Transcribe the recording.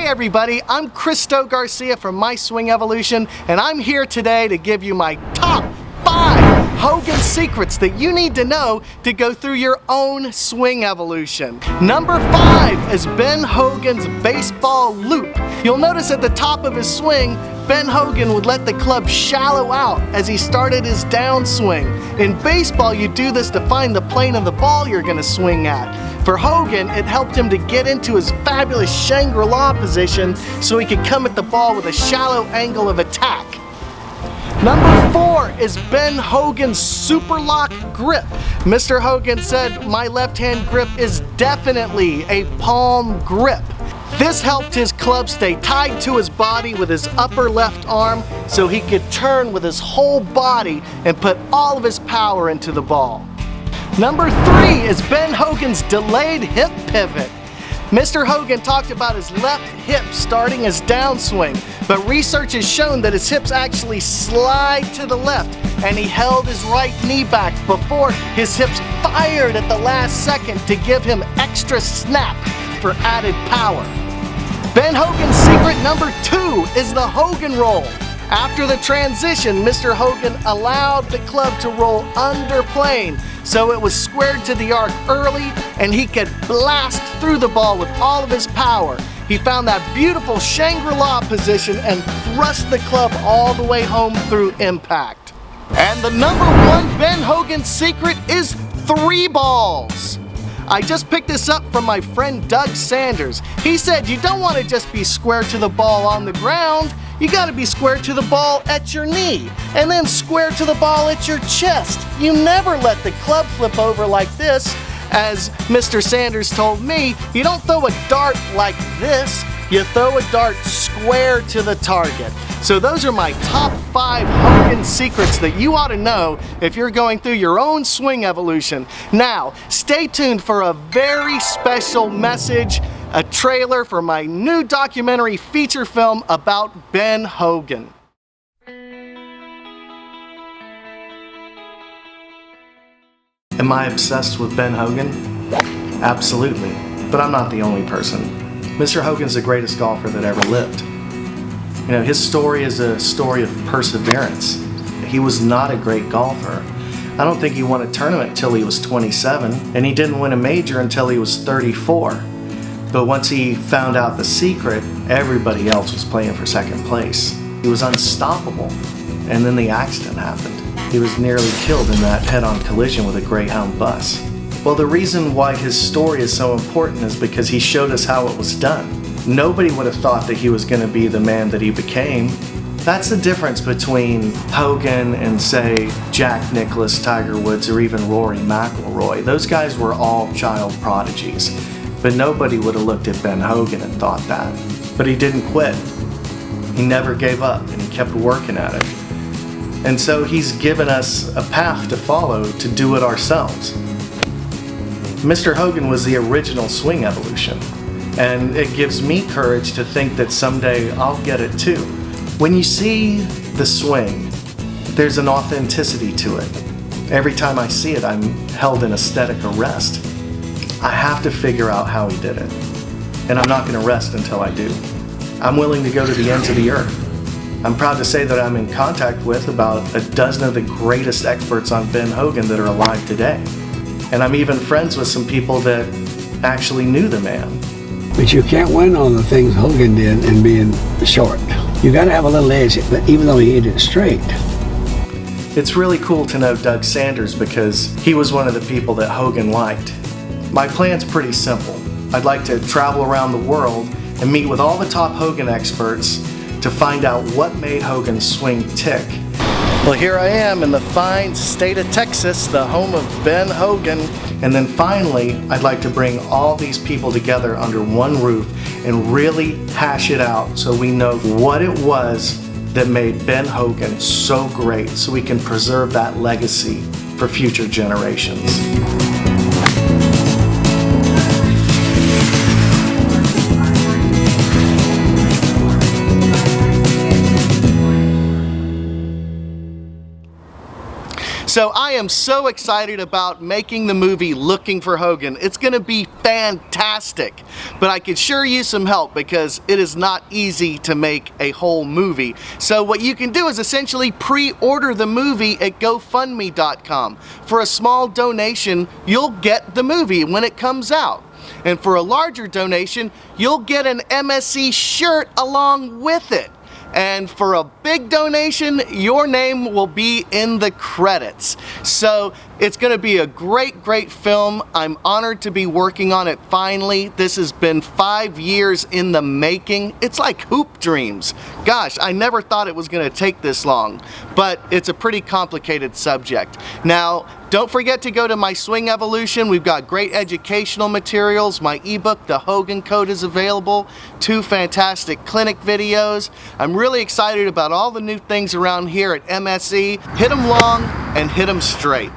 Hey everybody, I'm Christo Garcia from My Swing Evolution, and I'm here today to give you my top 5 Hogan secrets that you need to know to go through your own swing evolution. Number 5 is Ben Hogan's baseball loop. You'll notice at the top of his swing, Ben Hogan would let the club shallow out as he started his downswing. In baseball, you do this to find the plane of the ball you're going to swing at. For Hogan, it helped him to get into his fabulous Shangri-La position so he could come at the ball with a shallow angle of attack. Number 4 is Ben Hogan's super lock grip. Mr. Hogan said, "My left-hand grip is definitely a palm grip." This helped his club stay tied to his body with his upper left arm so he could turn with his whole body and put all of his power into the ball. Number 3 is Ben Hogan's delayed hip pivot. Mr. Hogan talked about his left hip starting his downswing, but research has shown that his hips actually slide to the left, and he held his right knee back before his hips fired at the last second to give him extra snap for added power. Ben Hogan's secret number 2 is the Hogan roll. After the transition, Mr. Hogan allowed the club to roll under plane, so it was squared to the arc early and he could blast through the ball with all of his power. He found that beautiful Shangri-La position and thrust the club all the way home through impact. And the number 1 Ben Hogan secret is 3 balls. I just picked this up from my friend Doug Sanders. He said you don't want to just be square to the ball on the ground. You got to be square to the ball at your knee, and then square to the ball at your chest. You never let the club flip over like this. As Mr. Sanders told me, you don't throw a dart like this. You throw a dart square to the target. So those are my top 5 Hogan secrets that you ought to know if you're going through your own swing evolution. Now, stay tuned for a very special message, a trailer for my new documentary feature film about Ben Hogan. Am I obsessed with Ben Hogan? Absolutely, but I'm not the only person. Mr. Hogan's the greatest golfer that ever lived. You know, his story is a story of perseverance. He was not a great golfer. I don't think he won a tournament until he was 27, and he didn't win a major until he was 34. But once he found out the secret, everybody else was playing for second place. He was unstoppable, and then the accident happened. He was nearly killed in that head-on collision with a Greyhound bus. Well, the reason why his story is so important is because he showed us how it was done. Nobody would have thought that he was going to be the man that he became. That's the difference between Hogan and, say, Jack Nicklaus, Tiger Woods, or even Rory McIlroy. Those guys were all child prodigies, but nobody would have looked at Ben Hogan and thought that. But he didn't quit. He never gave up, and he kept working at it. And so he's given us a path to follow to do it ourselves. Mr. Hogan was the original swing evolution, and it gives me courage to think that someday I'll get it too. When you see the swing, there's an authenticity to it. Every time I see it, I'm held in aesthetic arrest. I have to figure out how he did it, and I'm not going to rest until I do. I'm willing to go to the ends of the earth. I'm proud to say that I'm in contact with about a dozen of the greatest experts on Ben Hogan that are alive today. And I'm even friends with some people that actually knew the man. But you can't win on the things Hogan did and being short. You got to have a little edge, even though he hit it straight. It's really cool to know Doug Sanders because he was one of the people that Hogan liked. My plan's pretty simple. I'd like to travel around the world and meet with all the top Hogan experts to find out what made Hogan's swing tick. Well, here I am in the fine state of Texas, the home of Ben Hogan. And then finally, I'd like to bring all these people together under one roof and really hash it out so we know what it was that made Ben Hogan so great, so we can preserve that legacy for future generations. So I am so excited about making the movie Looking for Hogan. It's going to be fantastic. But I could sure use some help because it is not easy to make a whole movie. So what you can do is essentially pre-order the movie at GoFundMe.com. For a small donation, you'll get the movie when it comes out. And for a larger donation, you'll get an MSC shirt along with it. And for a big donation, your name will be in the credits. So it's going to be a great film. I'm honored to be working on it finally. This has been 5 years in the making. It's like hoop dreams. Gosh, I never thought it was going to take this long, but it's a pretty complicated subject. Now, don't forget to go to My Swing Evolution. We've got great educational materials. My ebook, The Hogan Code, is available. 2 fantastic clinic videos. I'm really excited about all the new things around here at MSE. Hit 'em long and hit 'em straight.